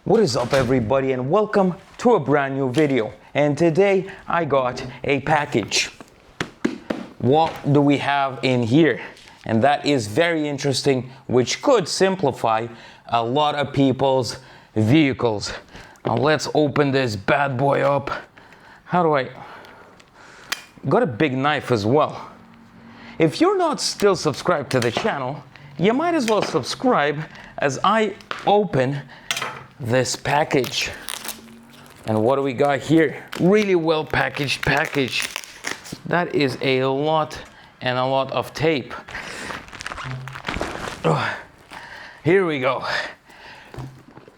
What is up, everybody, and welcome to a brand new video. And today I got a package. What do we have in here? And that is very interesting, which could simplify a lot of people's vehicles. Now let's open this bad boy up. How do I? Got a big knife as well. If you're not still subscribed to the channel, you might as well subscribe as I open this package. And what do we got here? Really well packaged package. That is a lot and a lot of tape. Here we go.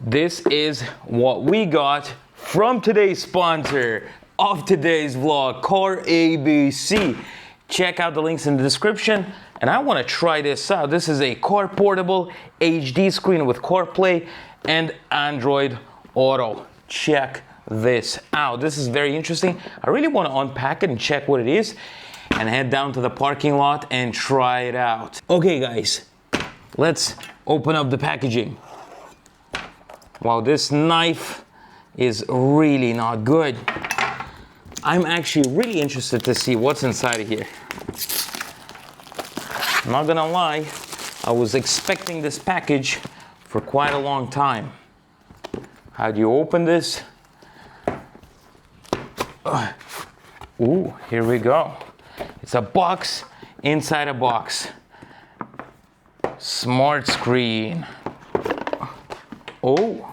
This is what we got from today's sponsor of today's vlog, carabc. Check out the links in the description. And I want to try this out. This is a car portable HD screen with CarPlay and Android Auto. Check this out. This is very interesting. I really want to unpack it and check what it is and head down to the parking lot and try it out. Okay guys, let's open up the packaging. Wow, this knife is really not good. I'm actually really interested to see what's inside of here. I'm not gonna lie, I was expecting this package for quite a long time. How do you open this? Ooh, here we go. It's a box inside a box. Smart screen. Oh,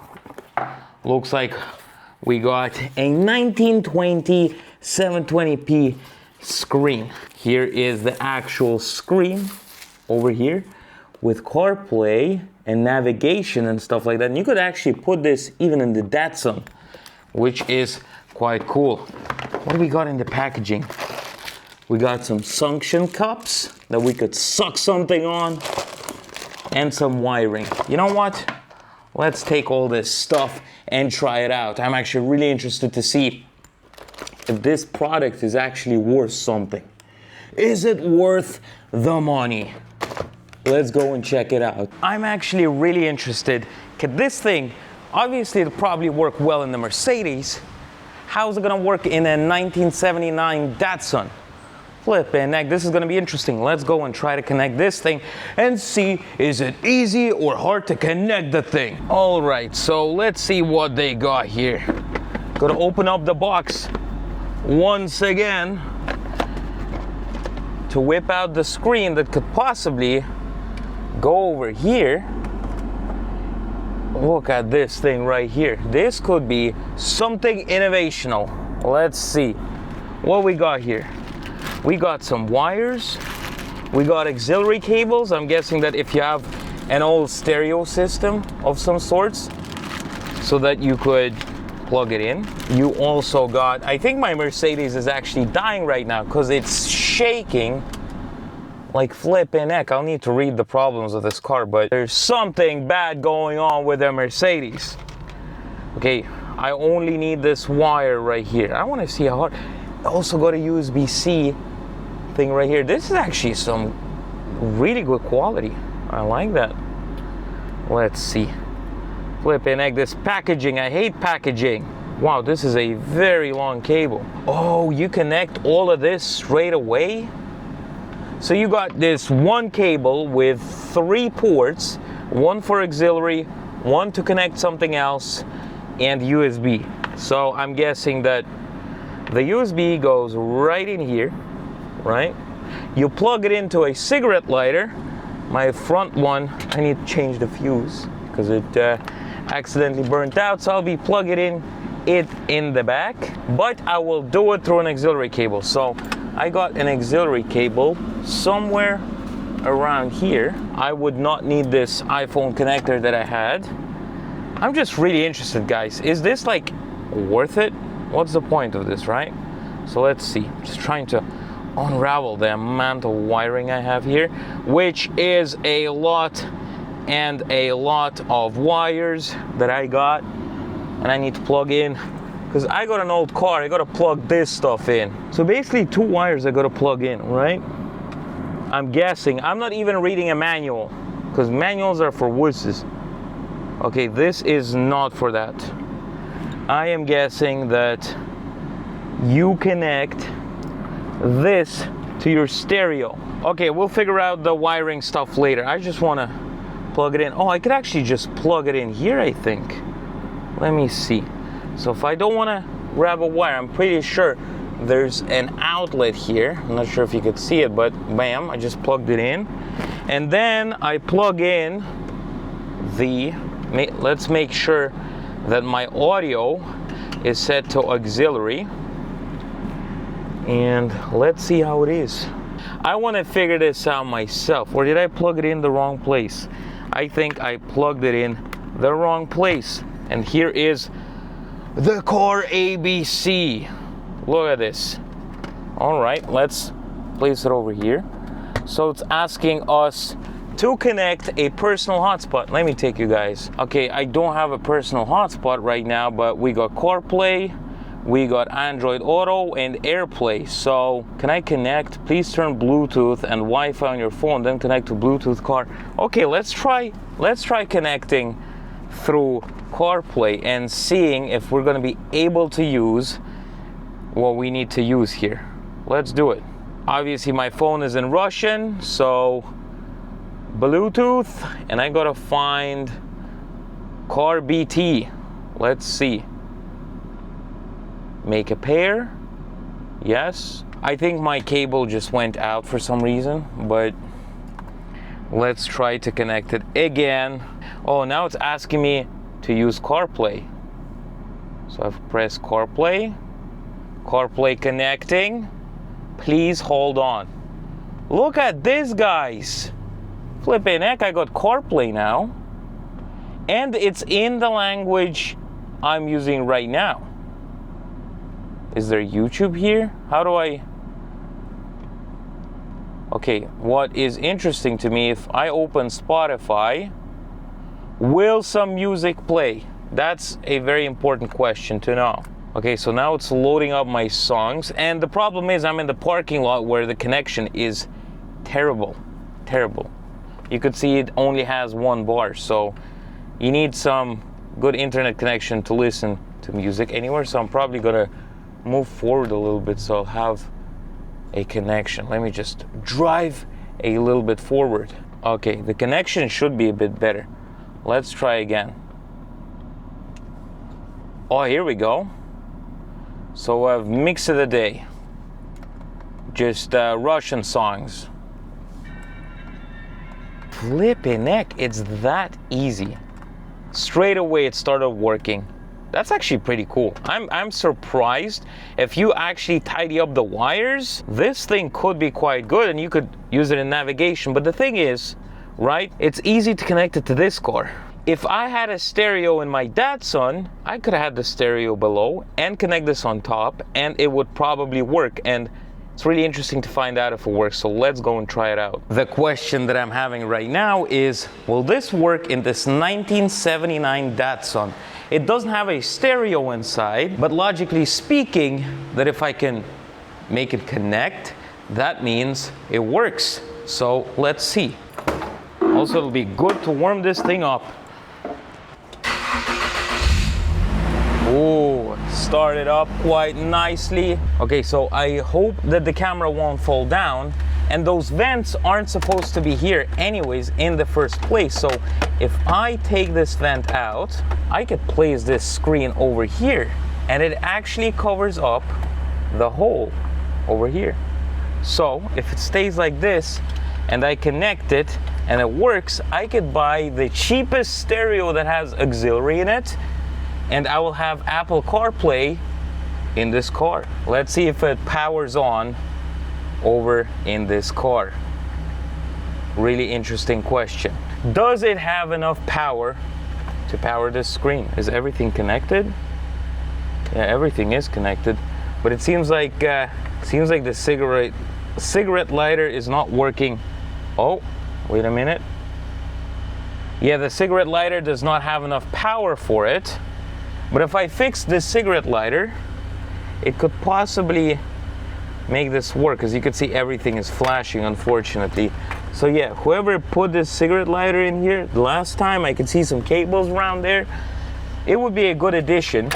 looks like we got a 1920 720p screen. Here is the actual screen over here with CarPlay and navigation and stuff like that. And you could actually put this even in the Datsun, which is quite cool. What do we got in the packaging? We got some suction cups that we could suck something on and some wiring. You know what? Let's take all this stuff and try it out. I'm actually really interested to see if this product is actually worth something. Is it worth the money? Let's go and check it out. I'm actually really interested. Could this thing, obviously it'll probably work well in the Mercedes. How's it gonna work in a 1979 Datsun? Flippin' heck, this is gonna be interesting. Let's go and try to connect this thing and see, is it easy or hard to connect the thing? All right, so let's see what they got here. Gonna open up the box once again to whip out the screen that could possibly go over here. Look at this thing right here. This could be something innovational. Let's see what we got here. We got some wires. We got auxiliary cables. I'm guessing that if you have an old stereo system of some sorts, so that you could plug it in. You also got, I think my Mercedes is actually dying right now because it's shaking like flippin' heck. I'll need to read the problems of this car, but there's something bad going on with the Mercedes. Okay, I only need this wire right here. I want to see how hard. I also got a USB-C thing right here. This is actually some really good quality. I like that. Let's see. Flippin' heck, this packaging, I hate packaging. Wow, this is a very long cable. Oh, you connect all of this straight away? So you got this one cable with 3 ports, one for auxiliary, one to connect something else, and USB. So I'm guessing that the USB goes right in here, right? You plug it into a cigarette lighter. My front one, I need to change the fuse because it accidentally burnt out, so I'll be plugging it in the back, but I will do it through an auxiliary cable. So I got an auxiliary cable somewhere around here. I would not need this iPhone connector that I had. I'm just really interested, guys. Is this like worth it? What's the point of this, right? So let's see. Just trying to unravel the amount of wiring I have here, which is a lot and a lot of wires that I got, and I need to plug in because I got an old car. I got to plug this stuff in. So basically 2 wires I got to plug in, right? I'm guessing. I'm not even reading a manual because manuals are for wusses. Okay, this is not for that. I am guessing that you connect this to your stereo. Okay, we'll figure out the wiring stuff later. I just want to plug it in. Oh, I could actually just plug it in here, I think. Let me see. So if I don't want to grab a wire, I'm pretty sure there's an outlet here. I'm not sure if you could see it, but bam, I just plugged it in. And then I plug in the, let's make sure that my audio is set to auxiliary. And let's see how it is. I want to figure this out myself. Or did I plug it in the wrong place? I think I plugged it in the wrong place. And here is the carabc. Look at this. All right, let's place it over here. So it's asking us to connect a personal hotspot. Let me take you guys. Okay, I don't have a personal hotspot right now, but we got CarPlay, we got Android Auto and AirPlay. So can I connect? Please turn Bluetooth and Wi-Fi on your phone, then connect to Bluetooth car. Okay, let's try connecting through CarPlay and seeing if we're going to be able to use what we need to use here. Let's do it. Obviously my phone is in Russian, so Bluetooth, and I gotta find carabc. Let's see. Make a pair. Yes. I think my cable just went out for some reason, but let's try to connect it again. Oh, now it's asking me to use CarPlay. So I've pressed CarPlay. CarPlay connecting. Please hold on. Look at this, guys. Flippin' heck, I got CarPlay now. And it's in the language I'm using right now. Is there YouTube here? How do I... Okay, what is interesting to me, if I open Spotify, will some music play? That's a very important question to know. Okay, so now it's loading up my songs, and the problem is I'm in the parking lot where the connection is terrible. You could see it only has one bar, so you need some good internet connection to listen to music anywhere. So I'm probably gonna move forward a little bit so I'll have a connection. Let me just drive a little bit forward. Okay, the connection should be a bit better. Let's try again. Oh, here we go. So I've mixed of the day. Just Russian songs. Flippin' heck, it's that easy. Straight away it started working. That's actually pretty cool. I'm surprised. If you actually tidy up the wires, this thing could be quite good and you could use it in navigation. But the thing is, right, it's easy to connect it to this car. If I had a stereo in my Datsun, I could have had the stereo below and connect this on top and it would probably work. And it's really interesting to find out if it works, so let's go and try it out. The question that I'm having right now is, will this work in this 1979 Datsun? It doesn't have a stereo inside, but logically speaking, that if I can make it connect, that means it works. So let's see. Also, it'll be good to warm this thing up. Oh, started up quite nicely. Okay, so I hope that the camera won't fall down, and those vents aren't supposed to be here anyways in the first place. So if I take this vent out, I could place this screen over here and it actually covers up the hole over here. So if it stays like this and I connect it and it works, I could buy the cheapest stereo that has auxiliary in it, and I will have Apple CarPlay in this car. Let's see if it powers on over in this car. Really interesting question. Does it have enough power to power this screen? Is everything connected? Yeah, everything is connected, but it seems like the cigarette lighter is not working. Oh, wait a minute. Yeah, the cigarette lighter does not have enough power for it. But if I fix this cigarette lighter, it could possibly make this work, because you could see everything is flashing, unfortunately. So yeah, whoever put this cigarette lighter in here the last time, I could see some cables around there. It would be a good addition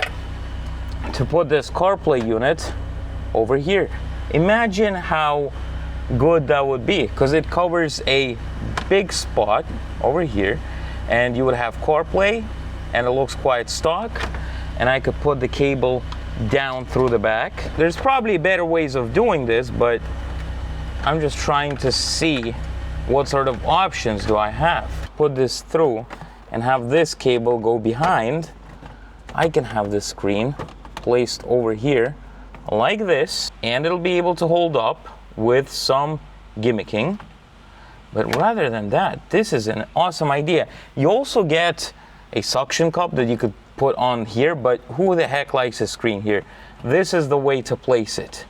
to put this CarPlay unit over here. Imagine how good that would be, because it covers a big spot over here, and you would have CarPlay, and it looks quite stock, and I could put the cable down through the back. There's probably better ways of doing this, but I'm just trying to see what sort of options do I have. Put this through and have this cable go behind. I can have this screen placed over here like this, and it'll be able to hold up with some gimmicking. But rather than that, this is an awesome idea. You also get a suction cup that you could put on here, but who the heck likes a screen here? This is the way to place it.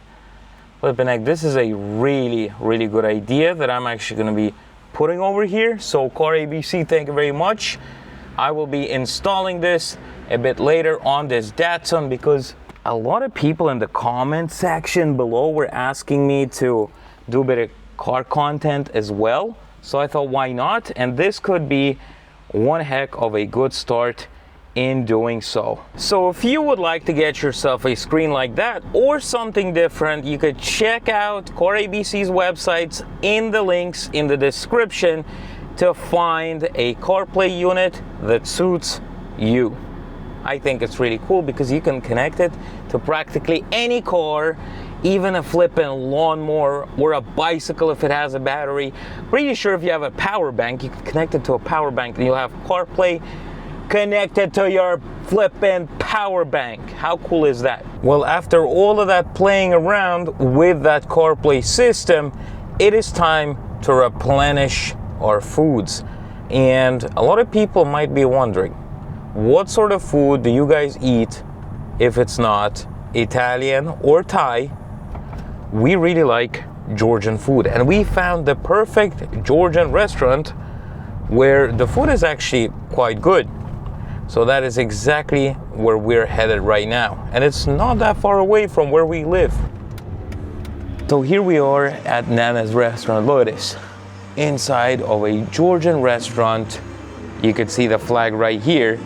Flippin' heck, this is a really, really good idea that I'm actually gonna be putting over here. So carabc, thank you very much. I will be installing this a bit later on this Datsun, because a lot of people in the comment section below were asking me to do a bit of car content as well. So I thought, why not? And this could be one heck of a good start in doing so. So if you would like to get yourself a screen like that or something different, you could check out carabc's websites in the links in the description to find a CarPlay unit that suits you. I think it's really cool because you can connect it to practically any car, even a flippin' lawnmower or a bicycle if it has a battery. Pretty sure if you have a power bank, you can connect it to a power bank and you'll have CarPlay connected to your flippin' power bank. How cool is that? Well, after all of that playing around with that CarPlay system, it is time to replenish our foods. And a lot of people might be wondering, what sort of food do you guys eat if it's not Italian or Thai? We really like Georgian food, and we found the perfect Georgian restaurant where the food is actually quite good. So that is exactly where we're headed right now, and it's not that far away from where we live. So here we are at Nana's restaurant. Look at this, inside of a Georgian restaurant. You could see the flag right here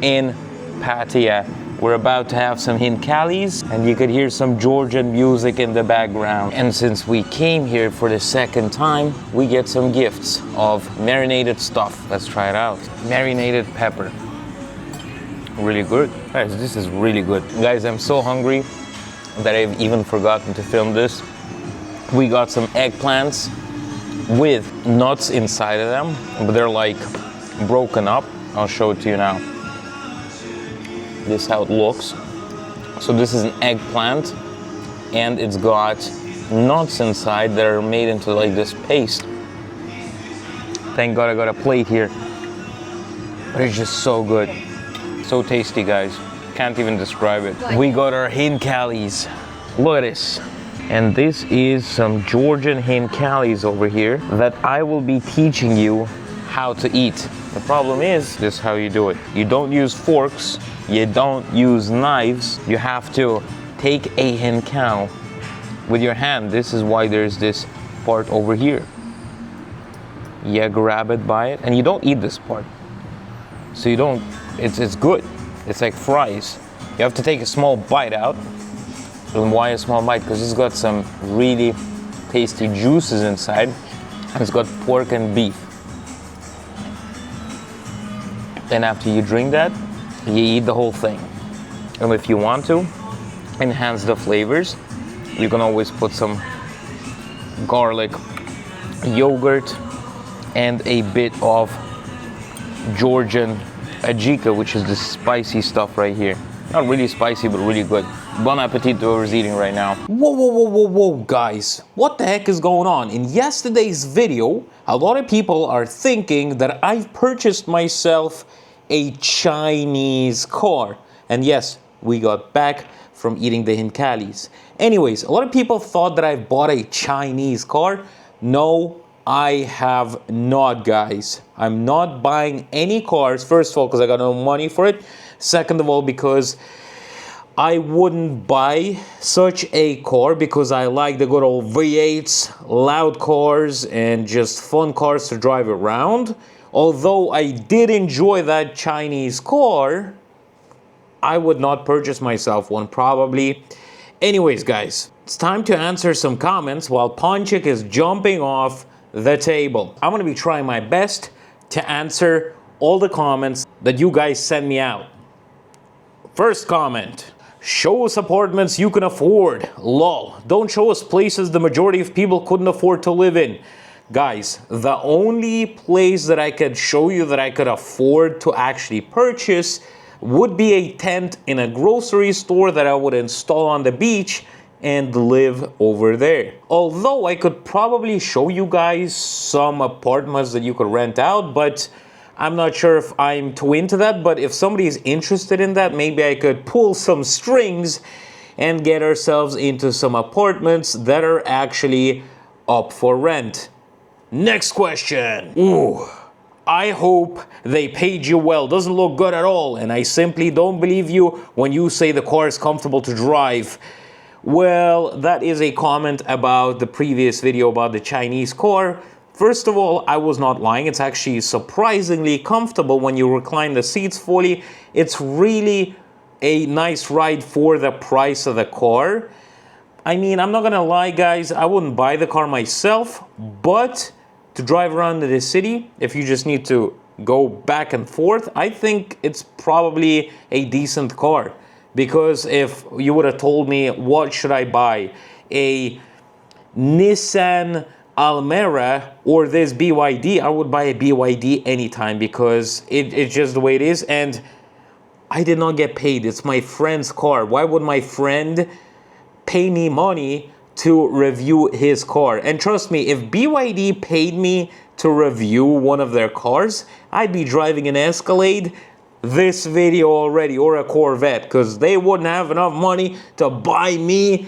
in Pattaya. We're about to have some hinkalis, and you could hear some Georgian music in the background. And since we came here for the second time, we get some gifts of marinated stuff. Let's try it out. Marinated pepper. Really good. Guys, this is really good. Guys, I'm so hungry that I've even forgotten to film this. We got some eggplants with nuts inside of them, but they're like broken up. I'll show it to you now. This is how it looks. So this is an eggplant, and it's got nuts inside that are made into like this paste. Thank God I got a plate here. But it's just so good. So tasty, guys. Can't even describe it. We got our hinkalis. Look at this. And this is some Georgian hinkalis over here that I will be teaching you how to eat. The problem is, this is how you do it. You don't use forks, you don't use knives. You have to take a hinkal with your hand. This is why there's this part over here. You grab it by it, and you don't eat this part. So you don't, it's good. It's like fries. You have to take a small bite out. And why a small bite? Because it's got some really tasty juices inside. It's got pork and beef. Then after you drink that, you eat the whole thing. And if you want to enhance the flavors, you can always put some garlic, yogurt, and a bit of Georgian ajika, which is the spicy stuff right here. Not really spicy, but really good. Bon appetit to whoever's eating right now. Whoa, guys. What the heck is going on? In yesterday's video, a lot of people are thinking that I've purchased myself a Chinese car. And yes, we got back from eating the hinkalis. Anyways, a lot of people thought that I've bought a Chinese car. No, I have not, guys. I'm not buying any cars. First of all, because I got no money for it. Second of all, because I wouldn't buy such a car because I like the good old V8s, loud cars, and just fun cars to drive around. Although I did enjoy that Chinese car, I would not purchase myself one probably. Anyways, guys, it's time to answer some comments while Ponchik is jumping off the table. I'm gonna be trying my best to answer all the comments that you guys send me out. First comment. Show us apartments you can afford. Lol. Don't show us places the majority of people couldn't afford to live in. Guys, the only place that I could show you that I could afford to actually purchase would be a tent in a grocery store that I would install on the beach and live over there. Although I could probably show you guys some apartments that you could rent out, but I'm not sure if I'm too into that. But if somebody is interested in that, maybe I could pull some strings and get ourselves into some apartments that are actually up for rent. Next question. Ooh, I hope they paid you well. Doesn't look good at all. And I simply don't believe you when you say the car is comfortable to drive. Well, that is a comment about the previous video about the Chinese car. First of all, I was not lying. It's actually surprisingly comfortable when you recline the seats fully. It's really a nice ride for the price of the car. I mean, I'm not gonna lie, guys, I wouldn't buy the car myself, but to drive around in the city, if you just need to go back and forth, I think it's probably a decent car. Because if you would have told me, what should I buy? A Nissan Almera or this BYD, I would buy a BYD anytime because it's just the way it is. And I did not get paid. It's my friend's car. Why would my friend pay me money to review his car? And trust me, if BYD paid me to review one of their cars, I'd be driving an Escalade this video already, or a Corvette, because they wouldn't have enough money to buy me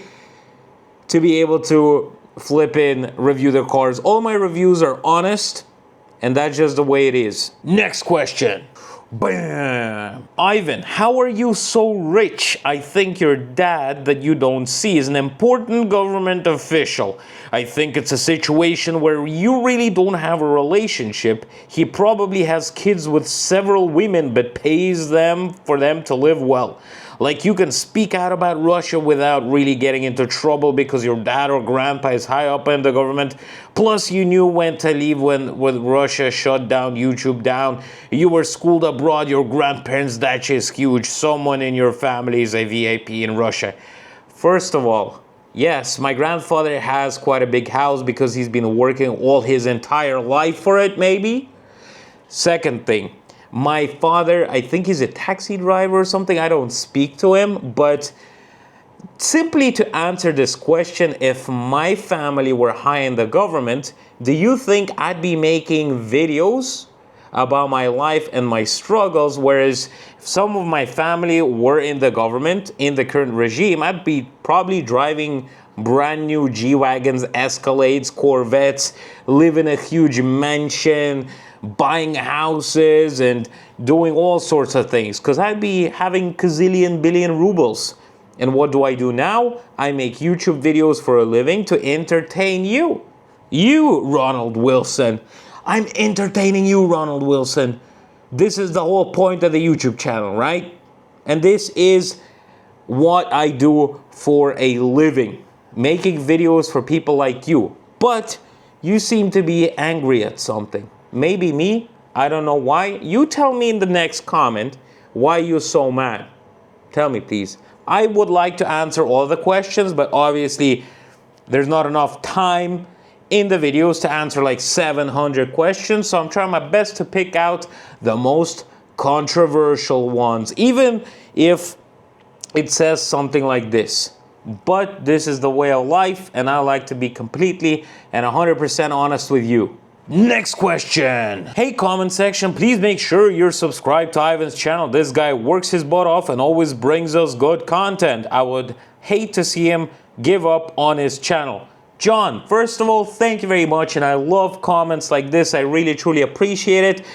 to be able to flip in review their cars. All my reviews are honest, and that's just the way it is. Next question. Bam! Ivan, how are you so rich? I think your dad that you don't see is an important government official. I think it's a situation where you really don't have a relationship. He probably has kids with several women but pays them for them to live well. Like, you can speak out about Russia without really getting into trouble because your dad or grandpa is high up in the government. Plus, you knew when to leave when Russia shut down YouTube down. You were schooled abroad. Your grandparents' dacha is huge. Someone in your family is a VIP in Russia. First of all, yes, my grandfather has quite a big house because he's been working all his entire life for it, maybe. Second thing, my father, I think he's a taxi driver or something. I don't speak to him, but simply to answer this question, if my family were high in the government, do you think I'd be making videos about my life and my struggles? Whereas if some of my family were in the government, in the current regime, I'd be probably driving brand new G-Wagons, Escalades, Corvettes, live in a huge mansion, buying houses and doing all sorts of things, because I'd be having gazillion billion rubles. And what do I do now? I make YouTube videos for a living to entertain you. You, Ronald Wilson. I'm entertaining you, Ronald Wilson. This is the whole point of the YouTube channel, right? And this is what I do for a living. Making videos for people like you. But you seem to be angry at something. Maybe me, I don't know why. You tell me in the next comment why you're so mad. Tell me, please. I would like to answer all the questions, but obviously there's not enough time in the videos to answer like 700 questions. So I'm trying my best to pick out the most controversial ones, even if it says something like this. But this is the way of life, and I like to be completely and 100% honest with you. Next question. Hey, comment section, please make sure you're subscribed to Ivan's channel. This guy works his butt off and always brings us good content. I would hate to see him give up on his channel. John, first of all, thank you very much, and I love comments like this. I really truly appreciate it.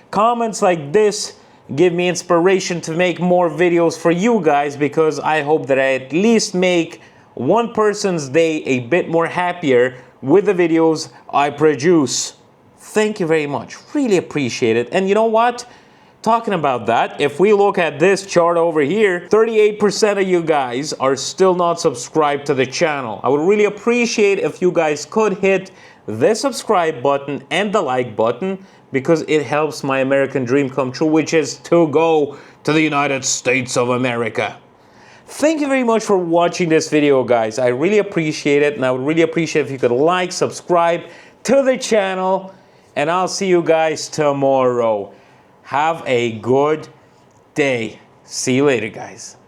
Comments like this give me inspiration to make more videos for you guys, because I hope that I at least make one person's day a bit more happier with the videos I produce. Thank you very much. Really appreciate it. And you know what? Talking about that, if we look at this chart over here, 38% of you guys are still not subscribed to the channel. I would really appreciate if you guys could hit the subscribe button and the like button, because it helps my American dream come true, which is to go to the United States of America. Thank you very much for watching this video, guys. I really appreciate it, and I would really appreciate if you could like, subscribe to the channel, and I'll see you guys tomorrow. Have a good day. See you later, guys.